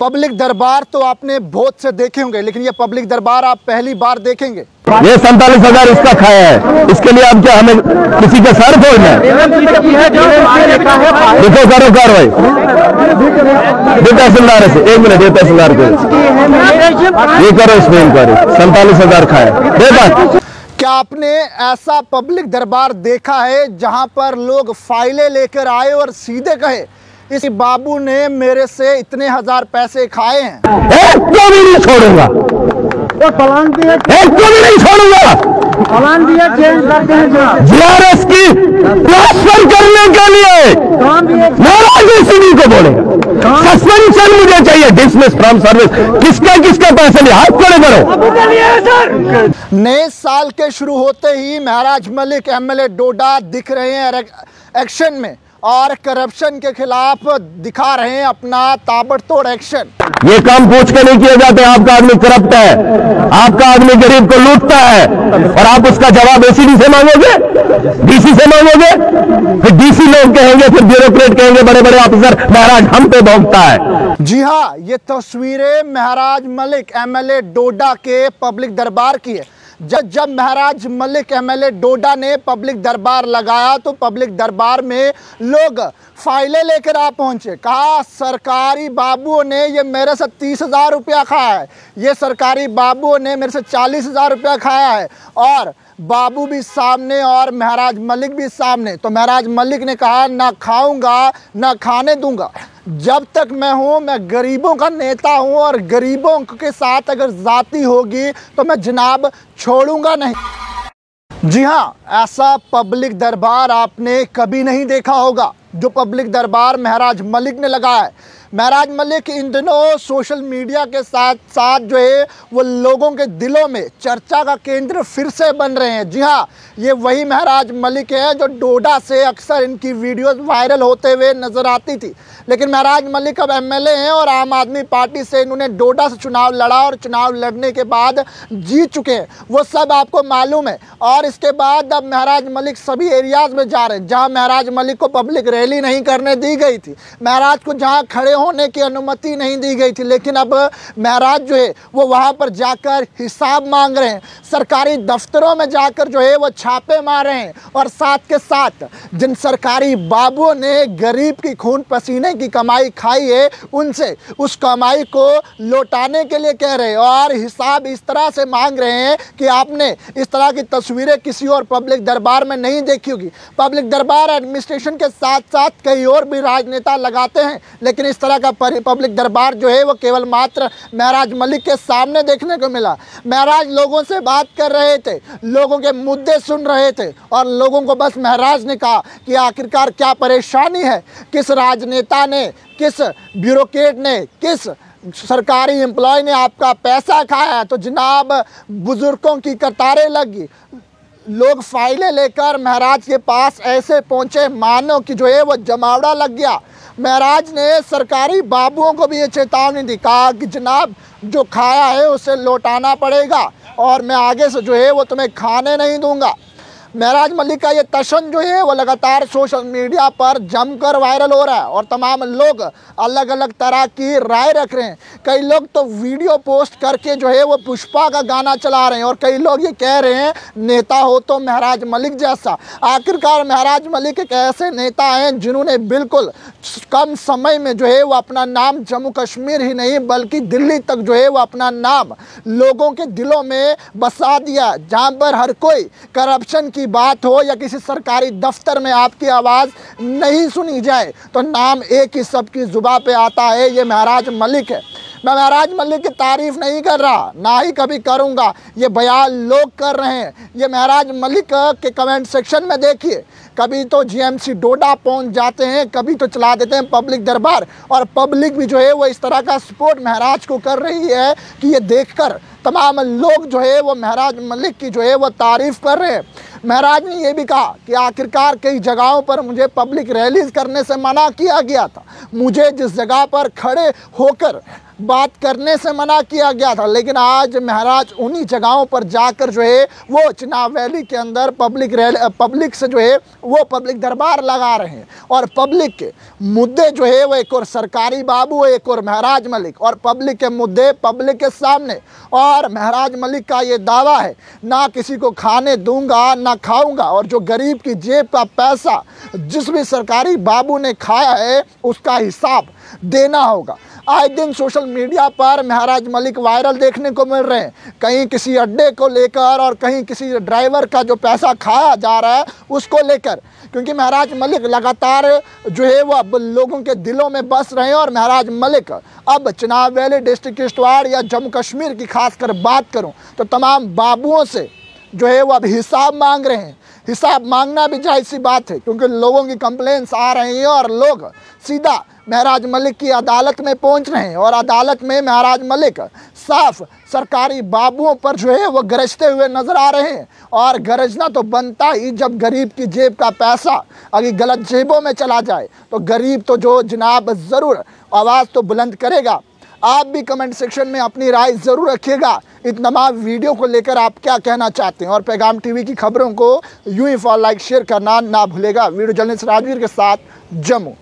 Public दरबार तो आपने बहुत से देखे होंगे, लेकिन ये पब्लिक दरबार आप पहली बार देखेंगे। ये 47,000 इसका खाया है, इसके लिए अब क्या हमें किसी का सर फोड़ना है? देखो करो कार्रवाई, दे तहसीलदार से 1 मिनट, दे तहसीलदार को ये करो इसमें इंक्वायरी। 47,000 खाया दे बात। क्या आपने ऐसा पब्लिक दरबार देखा है जहां पर लोग फाइलें लेकर आए और सीधे कहे इस बाबू ने मेरे से इतने हजार पैसे खाए हैं? एक को भी नहीं छोड़ूंगा, एक को भी नहीं छोड़ूंगा। GRS की ट्रांसफर करने के लिए महाराज इसी को बोलेगा सस्पेंशन मुझे चाहिए, डिसमिस फ्रॉम सर्विस। किसका किसका पैसा लिया, हाथ खड़े करो। नए साल के शुरू होते ही महराज मलिक MLA डोडा दिख रहे हैं एक्शन में और करप्शन के खिलाफ दिखा रहे हैं अपना ताबड़तोड़ एक्शन। ये काम पूछ के नहीं किए जाते। आपका आदमी करप्ट है, आपका आदमी गरीब को लूटता है और आप उसका जवाब ACD से मांगोगे, DC से मांगोगे, फिर DC लोग कहेंगे, फिर ब्यूरोक्रेट कहेंगे, बड़े बड़े ऑफिसर महाराज हम पे भौंकता है। जी हाँ, ये तस्वीरें महराज मलिक MLA डोडा के पब्लिक दरबार की है। जब महराज मलिक MLA डोडा ने पब्लिक दरबार लगाया तो पब्लिक दरबार में लोग फाइलें लेकर आ पहुंचे। कहा सरकारी बाबुओं ने ये मेरे से 30,000 रुपया खाया है, ये सरकारी बाबुओं ने मेरे से 40,000 रुपया खाया है, और बाबू भी सामने और महराज मलिक भी सामने। तो महराज मलिक ने कहा ना खाऊंगा ना खाने दूंगा, जब तक मैं हूं मैं गरीबों का नेता हूं और गरीबों के साथ अगर जाती होगी तो मैं जनाब छोड़ूंगा नहीं। जी हाँ, ऐसा पब्लिक दरबार आपने कभी नहीं देखा होगा जो पब्लिक दरबार महराज मलिक ने लगाया है। महराज मलिक इन दिनों सोशल मीडिया के साथ साथ जो है वो लोगों के दिलों में चर्चा का केंद्र फिर से बन रहे हैं। जी हाँ, ये वही महराज मलिक है जो डोडा से अक्सर इनकी वीडियोस वायरल होते हुए नजर आती थी, लेकिन महराज मलिक अब MLA हैं और आम आदमी पार्टी से इन्होंने डोडा से चुनाव लड़ा और चुनाव लड़ने के बाद जीत चुके हैं, वो सब आपको मालूम है। और इसके बाद अब महराज मलिक सभी एरियाज में जा रहे हैं जहाँ महराज मलिक को पब्लिक रैली नहीं करने दी गई थी, महराज को जहाँ खड़े होने की अनुमति नहीं दी गई थी, लेकिन अब महराज जो है वो वहाँ पर जाकर हिसाब मांग रहे हैं, सरकारी दफ्तरों में जाकर जो है वो छापे मार रहे हैं, और साथ के साथ जिन सरकारी बाबुओं ने गरीब की खून पसीने की कमाई खाई है उनसे उस कमाई को लौटाने के लिए कह रहे हैं, और हिसाब इस तरह से मांग रहे हैं कि आपने इस तरह की तस्वीरें किसी और पब्लिक दरबार में नहीं देखी होगी। पब्लिक दरबार एडमिनिस्ट्रेशन के साथ साथ कई और भी राजनेता लगाते हैं, लेकिन इस तरह का पब्लिक दरबार जो है वो केवल मात्र महराज मलिक के सामने देखने को मिला। महराज लोगों से बात कर रहे थे, लोगों के मुद्दे सुन रहे थे, और लोगों को बस महराज ने कहा कि आखिरकार क्या परेशानी है, किस राजनेता ने, किस ब्यूरोक्रेट ने, किस सरकारी एम्प्लॉय ने आपका पैसा खाया है। तो जनाब बुजुर्गों की कतारें लगी, लोग फाइलें लेकर महराज के पास ऐसे पहुंचे मानो कि जो है वो जमावड़ा लग गया। महराज ने सरकारी बाबुओं को भी ये चेतावनी दी, कहा कि जनाब जो खाया है उसे लौटाना पड़ेगा और मैं आगे से जो है वो तुम्हें खाने नहीं दूंगा। महराज मलिक का ये तशन जो है वो लगातार सोशल मीडिया पर जमकर वायरल हो रहा है और तमाम लोग अलग अलग तरह की राय रख रहे हैं। कई लोग तो वीडियो पोस्ट करके जो है वो पुष्पा का गाना चला रहे हैं, और कई लोग ये कह रहे हैं नेता हो तो महराज मलिक जैसा। आखिरकार महराज मलिक एक ऐसे नेता हैं जिन्होंने बिल्कुल कम समय में जो है वो अपना नाम जम्मू कश्मीर ही नहीं बल्कि दिल्ली तक जो है वो अपना नाम लोगों के दिलों में बसा दिया। जहाँ पर हर कोई करप्शन की बात हो या किसी सरकारी दफ्तर में आपकी आवाज़ नहीं सुनी जाए तो नाम एक ही सबकी जुबान पे आता है, ये महराज मलिक है। मैं महराज मलिक की तारीफ नहीं कर रहा, ना ही कभी करूंगा, ये बयान लोग कर रहे हैं। ये महराज मलिक के कमेंट सेक्शन में देखिए, कभी तो GMC डोडा पहुंच जाते हैं, कभी तो चला देते हैं पब्लिक दरबार, और पब्लिक भी जो है वो इस तरह का सपोर्ट महराज को कर रही है कि ये देखकर तमाम लोग जो है वो महराज मलिक की जो है वो तारीफ कर रहे हैं। महराज ने ये भी कहा कि आखिरकार कई जगहों पर मुझे पब्लिक रैलीज करने से मना किया गया था, मुझे जिस जगह पर खड़े होकर बात करने से मना किया गया था, लेकिन आज महराज उन्हीं जगहों पर जाकर जो है वो चुनाव रैली के अंदर पब्लिक से जो है वो पब्लिक दरबार लगा रहे हैं। और पब्लिक के मुद्दे जो है वो एक और सरकारी बाबू, एक और महराज मलिक, और पब्लिक के मुद्दे पब्लिक के सामने। और महराज मलिक का ये दावा है, ना किसी को खाने दूंगा ना खाऊंगा, और जो गरीब की जेब का पैसा जिस भी सरकारी बाबू ने खाया है उसका हिसाब देना होगा। आए दिन सोशल मीडिया पर महराज मलिक वायरल देखने को मिल रहे हैं, कहीं किसी अड्डे को लेकर और कहीं किसी ड्राइवर का जो पैसा खाया जा रहा है उसको लेकर, क्योंकि महराज मलिक लगातार जो है वो अब लोगों के दिलों में बस रहे हैं। और महराज मलिक अब चुनाव वैली, डिस्ट्रिक्ट किश्तवाड़ या जम्मू कश्मीर की खासकर बात करूं तो तमाम बाबुओं से जो है वो अब हिसाब मांग रहे हैं। हिसाब मांगना भी जायज़ सी बात है, क्योंकि लोगों की कंप्लेंट्स आ रही हैं और लोग सीधा महराज मलिक की अदालत में पहुंच रहे हैं। और अदालत में महराज मलिक साफ सरकारी बाबुओं पर जो है वो गरजते हुए नजर आ रहे हैं। और गरजना तो बनता ही जब गरीब की जेब का पैसा अगर गलत जेबों में चला जाए, तो गरीब तो जो जनाब ज़रूर आवाज़ तो बुलंद करेगा। आप भी कमेंट सेक्शन में अपनी राय ज़रूर रखिएगा। इन तमाम वीडियो को लेकर आप क्या कहना चाहते हैं, और पैगाम टीवी की खबरों को यूं ही फॉलो, लाइक, शेयर करना ना भूलेगा। वीडियो जर्नलिस्ट राजवीर के साथ, जम्मू।